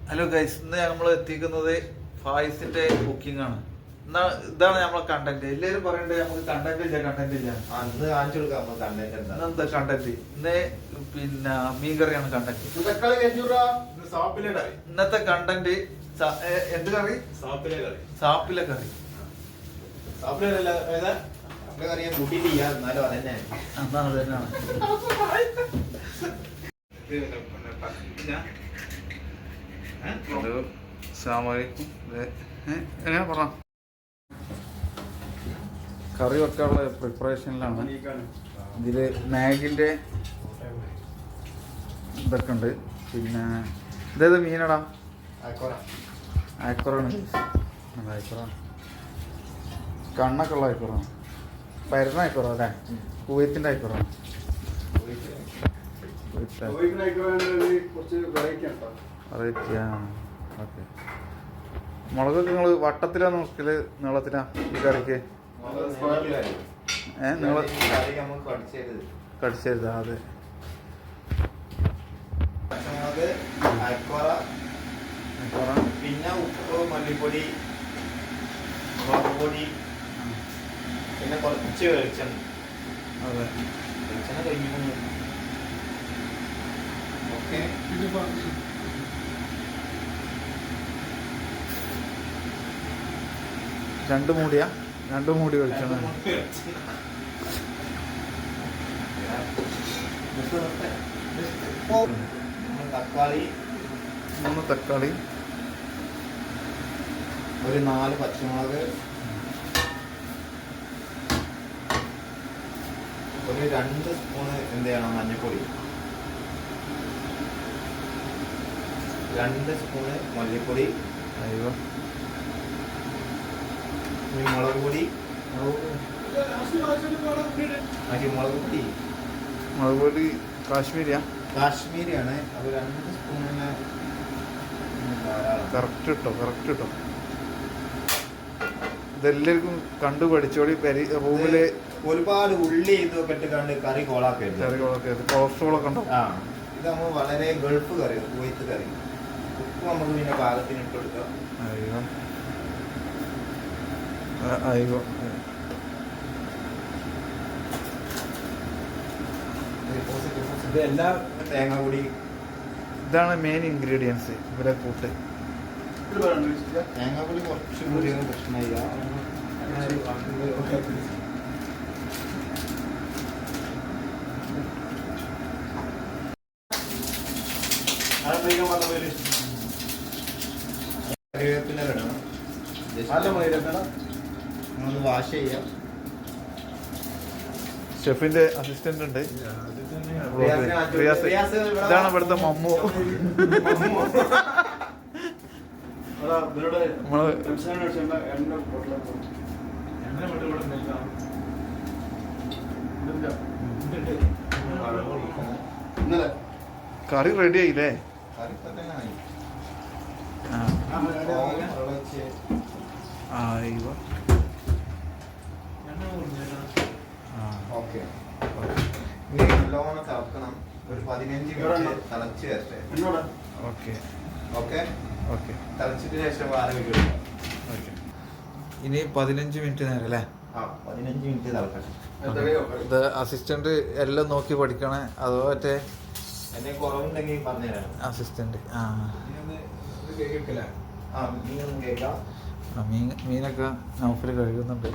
Hello guys, ഇന്ന് നമ്മൾ എത്തിക്കുന്നത് ഫായിസിന്റെ ബുക്കിംഗ് ആണ്. ഇതാണ് നമ്മളെ കണ്ടന്റ്. എല്ലാവരും പറയണ്ടേ നമുക്ക് കണ്ടന്റ് ഇല്ല. അന്ന് കാണിച്ചു കൊടുക്കാം കണ്ടന്റ്. എന്താ കണ്ടന്റ്? ഇന്ന് പിന്നെ മീൻകറിയാണ് കണ്ടന്റ്. ഇന്നത്തെ കണ്ടന്റ് എന്ത് കറി? സാപ്പിലെ കറി. എങ്ങനെ പറ. കറി വെക്കാനുള്ള പ്രിപ്പറേഷനിലാണ്. ഇതില് മാഗിന്റെ ഇതൊക്കെ ഉണ്ട്. പിന്നെ ഇതേത് മീനടാ? അയക്കുറാണ്. അയക്കുറാണ്, കണ്ണൊക്കെ ഉള്ള അയക്കുറാണ്. പരുന്ന അയക്കുറ അല്ലേ? കുവൈത്തിന്റെ അയക്കുറാണ്. ഓക്കെ. മുളകൊക്കെ നിങ്ങൾ വട്ടത്തിലാ നോക്കല് നീളത്തിലാ ഈ കറിക്ക്? കടിച്ചരുതാ? അതെ. പിന്നെ ഉപ്പ്, മല്ലിപ്പൊടി, മുളക് പൊടി, പിന്നെ കുറച്ച് വെളിച്ചെണ്ണ. അതെ, വെളിച്ചെണ്ണ കഴിഞ്ഞു. ഓക്കെ. രണ്ട് മൂടി വെളിച്ചെണ്ണ. തക്കാളി, 3 തക്കാളി, ഒരു 4 പച്ചമുളക്, ഒരു 2 സ്പൂണ് എന്ത് ചെയ്യണം? മഞ്ഞൾപ്പൊടി, 2 സ്പൂണ് മല്ലിപ്പൊടി, മുളക് പൊടി, മുളക് പൊടി കാശ്മീരിയാണ്. അത് 2 സ്പൂണിന് കറക്റ്റ് കിട്ടോ. ഇതെല്ലാവർക്കും കണ്ടു പഠിച്ചോടി. റൂമില് ഒരുപാട് ഉള്ളി ഇതൊക്കെ ഇട്ട് കറി കോളാക്കരുത്. കൊളസ്ട്രോളൊക്കെ ഉണ്ടോ? ഇത് നമ്മൾ വളരെ ഗൾഫ് കറി, കുവൈത്ത് കറി. ഉപ്പ് നമുക്ക് പിന്നെ പാകത്തിന് ഇട്ട് കൊടുക്കാം. അയ്യോ, ഇതെല്ലാം തേങ്ങാപ്പൊടി. ഇതാണ് മെയിൻ ഇൻഗ്രീഡിയൻസ് ഇവരെ കൂട്ട്. തേങ്ങാപ്പൊടി കുറച്ചും കൂടി പ്രശ്നമില്ല. കറിവേപ്പില ഇടണം. നമ്മളൊന്ന് വാഷ് ചെയ്യാം. ഷെഫിന്റെ അസിസ്റ്റന്റ് ഉണ്ട്. ഇതാണ് ഇവിടുത്തെ മമ്മു. കറി റെഡി ആയില്ലേ? ഇനി നല്ലോണം തിളക്കണം. ഒരു 15 മിനിറ്റ് തിളച്ച് വരട്ടെ. ഓക്കെ. തിളച്ചിട്ട് ശേഷം ഇനി 15 മിനിറ്റ് നേരം അല്ലേ? 15 മിനിറ്റ് തിളക്കട്ടെ. ഇത് അസിസ്റ്റന്റ് എല്ലാം നോക്കി പഠിക്കണേ. അതോ മറ്റേ എന്തെങ്കിലും കുറവുണ്ടെങ്കിൽ പറഞ്ഞുതരാം. അസിസ്റ്റന്റ്. മീനൊന്നും കേൾക്കാം. മീനൊക്കെ നൗഫിൽ കഴുകുന്നുണ്ട്.